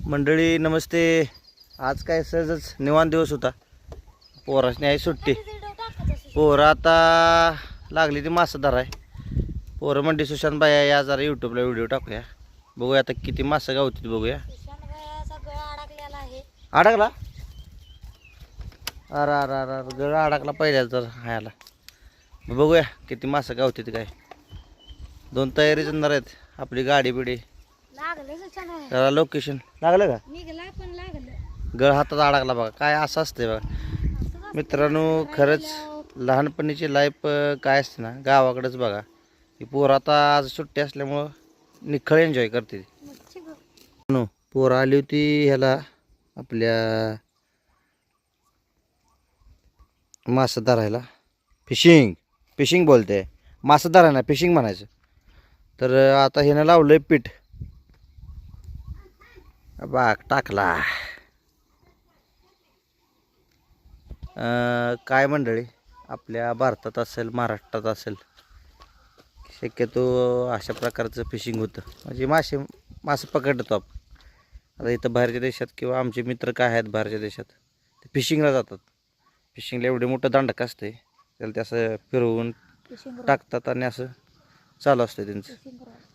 मंडळी नमस्ते. आज काय सहजच निवांत दिवस होता. पोरासने आहे सुट्टी. पोरं आता लागली ती मासा धराय. पोरं म्हणते सुशांत बाया या जरा यूट्यूबला व्हिडिओ टाकूया. बघूया आता किती मासा गावतील बघूया. अडकला अरे अरे अरे गळ अडकला पहिल्याच तर हायला. बघूया किती मासा गावतील काय. दोन तयारी जणणार आहेत. आपली गाडी बिडी जरा लोकेशन लागलं का गळ हातात अडकला बघा. काय असं असतंय बघा मित्रांनो. खरंच लहानपणीची लाईफ काय असते ना गावाकडेच बघा. ही पोरं आता आज सुट्टी असल्यामुळं निखळ एन्जॉय करते. पोरं आली होती ह्याला आपल्या मासा धरायला. फिशिंग बोलते. मासा धरायला फिशिंग म्हणायचं. तर आता ह्यानं लावलंय पीठ. बाग टाकला. काय मंडळी आपल्या भारतात असेल महाराष्ट्रात असेल शक्यतो अशा प्रकारचं फिशिंग होतं. म्हणजे मासे पकडतो आपण. आता इथं बाहेरच्या देशात किंवा आमचे मित्र काय आहेत बाहेरच्या देशात ते फिशिंगला जातात. फिशिंगला एवढे मोठं दांडक असते त्याला ते असं फिरवून टाकतात आणि असं चालू असतं त्यांचं.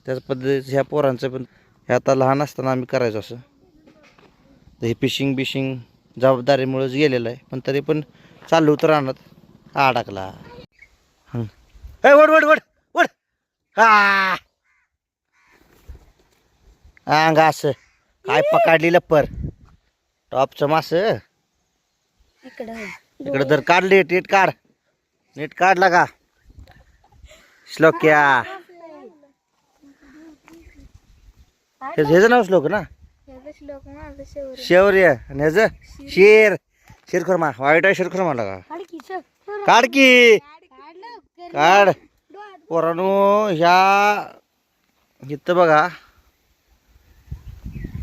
त्याच पद्धतीचं ह्या पोरांचं पण हे आता लहान असताना आम्ही करायचो असं. तर हे फिशिंग जबाबदारीमुळेच गेलेलं आहे. पण तरी पण चालू तर आणत अडकला. वड वड वड वड हा अंग असं काय पकडली लप्पर टॉपचं मास इकडं तर काढली. नीट काढला का श्लोक्या. ह्याचं नाव श्लोक ना. शेवर्य आणि ह्याचं शिरखुर्मा. वाईट आहे शिरखुर्माला का काढ की काढ. पोरांनो ह्या इथं बघा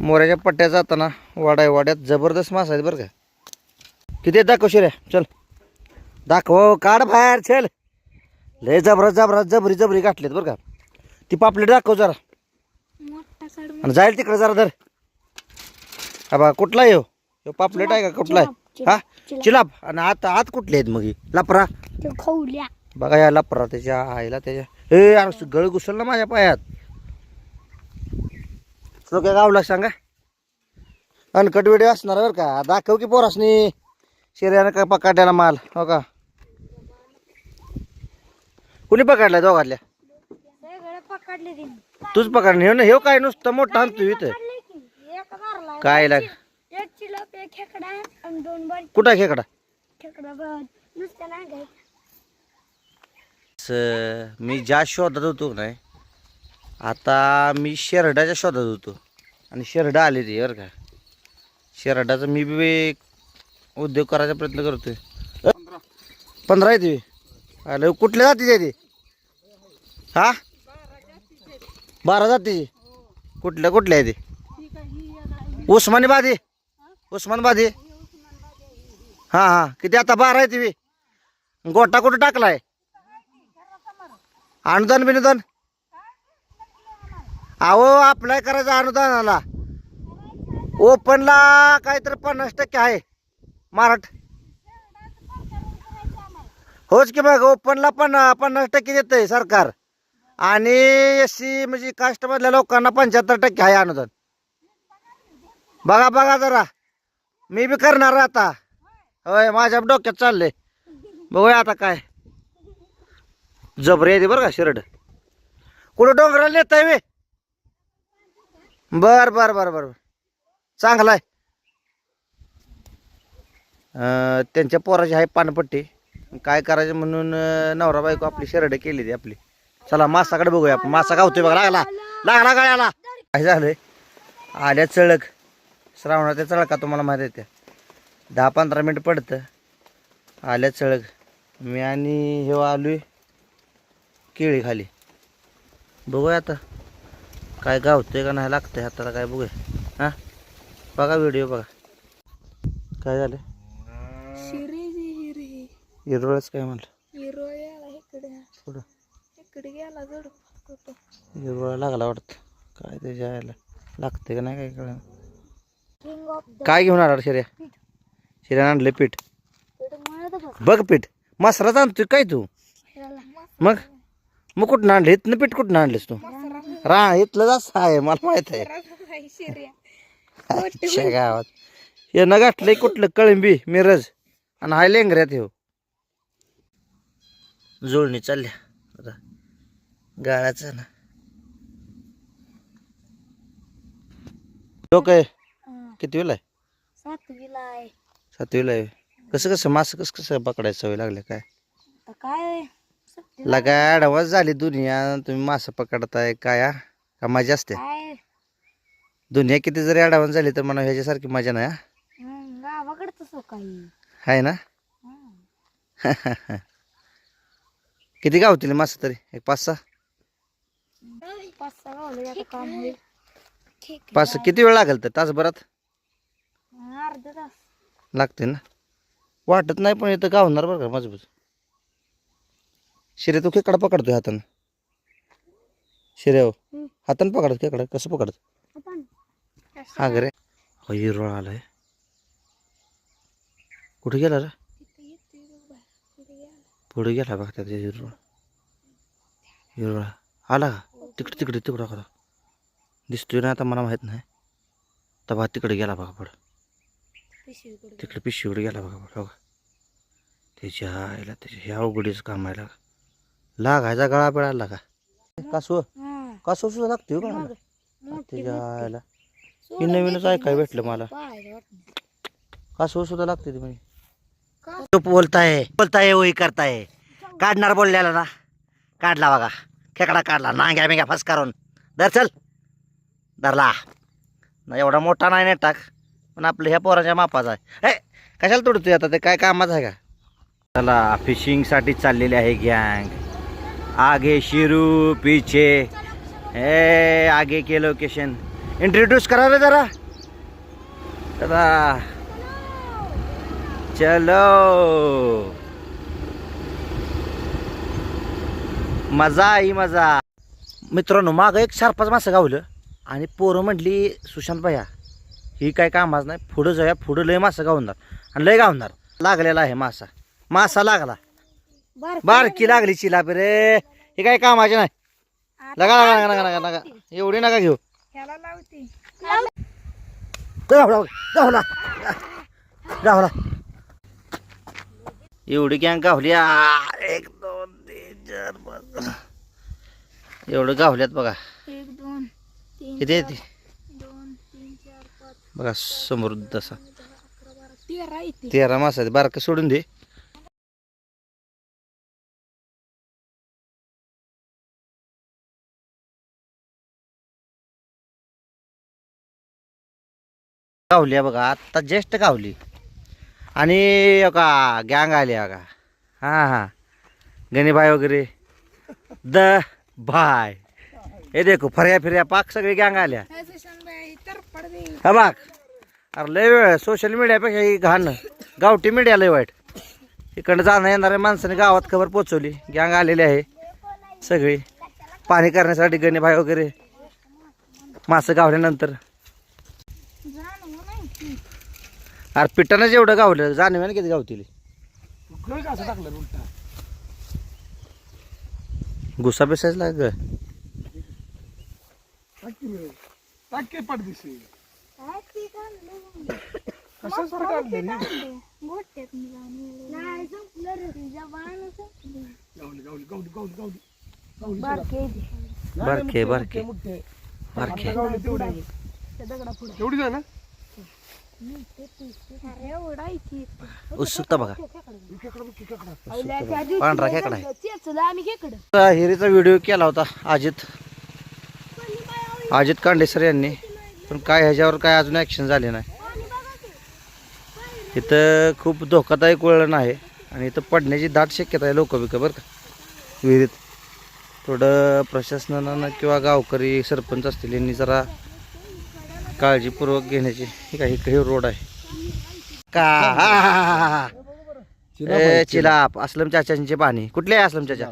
मोऱ्याच्या पट्ट्या जाताना वाड्यात जबरदस्त मासा आहेत बरं का. किती दाखव शिऱ्या चल दाखव. काढ बाहेर चल. लय जबरी गाठलेत बरं का. ती पापलेट दाखव जरा आणि जाईल तिकडे जरा धर. हा बा कुठला येऊ पापलेट आहे का कुठला आहे. हा चिलाप. आणि आत कुठले आहेत मग लपरा बघा. या लपरा त्याच्या आईला त्याच्या गळ घुसल ना माझ्या पायात. तो काय गावला सांगा. अनकट व्हिडिओ असणार बरं का. दाखव की पोरासनी शिर्यानं काय पकडल्याला माल. हो का कुणी पकडलाय दोघातल्या. तूच पकडले हे ना. हे काय नुसतं मोठा आणतो इथं काय लाग. कुठं खेकडा मी ज्या शोधात होतो नाही आता मी शेरडाच्या शोधात होतो. आणि शेरडा आले ते बरं का. शेरडाचा मी बी उद्योग करायचा प्रयत्न करतोय. 15 आहे ते. अरे कुठल्या जातीचे ते. हा 12 जातीचे. कुठल्या आहे ते. उस्मानाबादी. हा किती आता 12 आहे ती. गोटा कुठं टाकलाय. अनुदान अहो अप्लाय करायचं अनुदानाला. ओपनला काहीतरी 50% आहे होच की मग. ओपनला पण 50% देतंय सरकार. आणि SC म्हणजे कास्टमधल्या लोकांना 75% आहे अनुदान. बघा जरा. मी बी करणार आता. होय माझ्या डोक्यात चाललंय. बघूया आता काय. जबरी येते बरं का शिरड. कुठं डोंगराला नेत आहे वे. बर चांगला आहे. त्यांच्या पोराची आहे पानपट्टी. काय करायचं म्हणून नवरा बायको आपली शिरड केली ती आपली. चला मासाकडे बघूया आपण. मासा गावतोय बघा. लागला गळ्याला. काय झालंय आल्या चळक. श्रावणाच्या चळका तुम्हाला माहिती आहे त्या 10-15 मिनिट पडतं. आल्या चळक. मी आणि हे आलोय केळी खाली. बघूया आता काय गावतंय का नाही. लागतंय हाताला काय बघूया. हा बघा व्हिडिओ बघा. काय झालं हिरोळच काय म्हणलं. हिरोळा लागला वाटतं. काय त्याच्या यायला लागतंय का नाही काय कळलं. काय घेऊन आला शिर्या? शिर्यानं आणले पीठ. बघ पीठ मसराच आणतोय काय तू? मग मग कुठं आणलं? इथनं पीठ कुठं आणलंस तू? इथलं जास्त आहे मला माहित आहे. अच्छा गावात हे न गाठलंय कुठलं कळंबी मिरज आणि हाय लेंगऱ्यात हे जुळणी चालल्या आता गाळाचं ना. लोक आहे किती वेळ आहे? 7वीला आहे. 7वीला आहे. कसं मास कसं पकडायचं सवय लागले काय? आता काय लगा ऍडव्हान्स झाली दुनिया. तुम्ही मासे पकडताय काय हा? का मजा असते? काय दुनिया किती जरी ऍडव्हान्स झाली तर मला ह्याच्यासारखी मजा नाही गावाकडे तसं काही आहे ना. किती गावतील मासे तरी? एक 5-6 5-6 गावले आता काम होईल. 5 किती वेळ लागेल तर? तासभरात अर्धा तास लागते ना. वाटत नाही पण इथं गावणार बरं का मजबूत. शिरे तू खेकडा पकडतोय हातानं? शिरे हो हातानं पकडत खेकडा कसं पकडत? हा रे हो हिरवळ आलाय. कुठे गेला रे? पुढे गेला बघ त्या हिरवळ आला का? तिकडे करा दिसतोय ना आता मला माहित नाही. तर तिकडे गेला बघा पुढं. तिकडे पिशवीकडे गेला बघा बघा. त्याच्या आईला त्याच्या ह्या अवघडीच काम आहे लागायचा गळा पिळायला का? कासव सुद्धा लागतोय का त्याच्या आईला? ही नवीनच ऐकाय भेटलं मला. कासव सुद्धा लागते ती म्हणजे. तो बोलताय वही करताय. काढणार बोलल्याला ना काढला बघा. खेकडा काढला नांग्या बिंग्या फस करून. दर चल धरला ना. एवढा मोठा नाही टाक पण आपलं ह्या पोराच्या मापाचा आहे. कशाला तोडतोय आता? ते काय कामाचं आहे का? चला फिशिंग साठी चाललेले आहे गँग. आगे शिरू पीछे हे आगे के लोकेशन. इंट्रोड्यूस करा रे जरा. चला चलो मजा आई मजा. मित्रांनो माग एक 4-5 मासं गावलं आणि पोरं म्हटली सुशांत भैया ही काय कामाच नाही, पुढं जाऊया. पुढं लय मासं गावणार आणि लय गावणार. लागलेला आहे मासा लागला. बारकी लागली चिलापी रे. हे काय कामाचे नाही. लगा एवढी नका घेऊ. गावला एवढी गँग गावली. 1 2 3 4 5 एवढं गावल्यात बघा. 1 2 3 किती आहे ती 2 3 4 5 बघा समृद्ध असा 13 इथे. 13 मासा आहेत. बारकं सोडून दे. गावली बघा आत्ता जस्ट गावली. आणि का गँग आली बघा. हा गणी भाई वगैरे द भाय हे देखो फिर्या पाक सगळी गँग आल्या. हा बघ अरे लय वेळ सोशल मीडियापेक्षा ही घाण गावठी मीडिया लय वाईट. इकडं जाणं येणाऱ्या माणसाने गावात खबर पोचवली. गँग आलेली आहे सगळी पाणी करण्यासाठी. गणी भाई वगैरे मासं गावल्यानंतर अरे पिठानं जेवढं गावलं जाणव्यानं किती गावतील. गुस्सा बेसायच लाग बारके बारके बारके उत्सुकता बघा. पांढरा खेकडा आहे. हिरीचा व्हिडिओ केला होता अजित कांडेसर यांनी. पण काय ह्याच्यावर काय अजून ॲक्शन झाले नाही. इथं खूप धोकादायक वळण आहे आणि इथं पडण्याची दाट शक्यता आहे. लोक बिक बरं का विहिरीत. थोडं प्रशासनानं किंवा गावकरी सरपंच असतील यांनी जरा काळजीपूर्वक घेण्याची. हे काय हे रोड आहे का? चिलाप असलम चाचांचे पाणी. कुठले आहे असलम चाचा?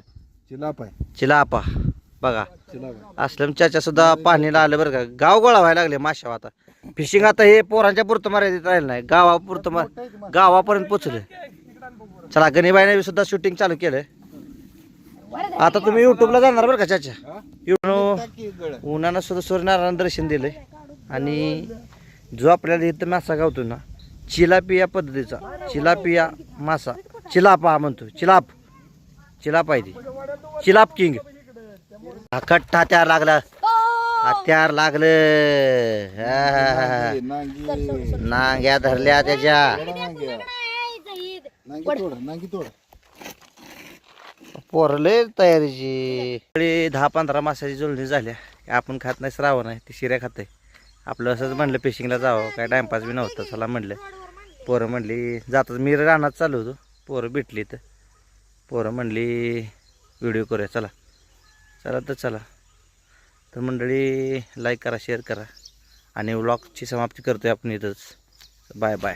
चिलापा बघा. असलम चाचा सुद्धा पाणीला आलं बरं का. गाव गोळा व्हायला लागले माशा आता. फिशिंग आता हे पोरांच्या पुरतं मर्यादित राहिलं नाही, गावापुरतं गावापर्यंत पोचलं. चला गणेबाईने सुद्धा शूटिंग चालू केलंय. आता तुम्ही युट्यूबला जाणार बरं का चाचा. उन्हानं सुद्धा सूर्यनारायण दर्शन दिलंय. आणि जो आपल्याला इथं मासा गावतो ना, चिलापिया पद्धतीचा चिलापिया मासा, चिलापा म्हणतो, चिलाप आहे ती, चिलाप किंग. कट्टा तयार लागला, हत्यार लागलं. नांग्या धरल्या त्याच्या. पोरले तयारीची 10-15 मासाची जुळणी झाल्या. आपण खात नाही, श्रावण आहे, ती शिऱ्या खात आहे. आपलं असंच म्हणलं फिशिंगला जावं, काय टाइमपास बी नव्हतं. चला म्हणलं, पोरं म्हणली जातात. मी रानात चालू होतो, पोरं भेटली तर पोरं म्हणली व्हिडिओ करूया. चला तर चला. तर मंडळी लाईक करा, शेअर करा आणि व्लॉगची समाप्ती करतोय आपण इथंच. Bye bye.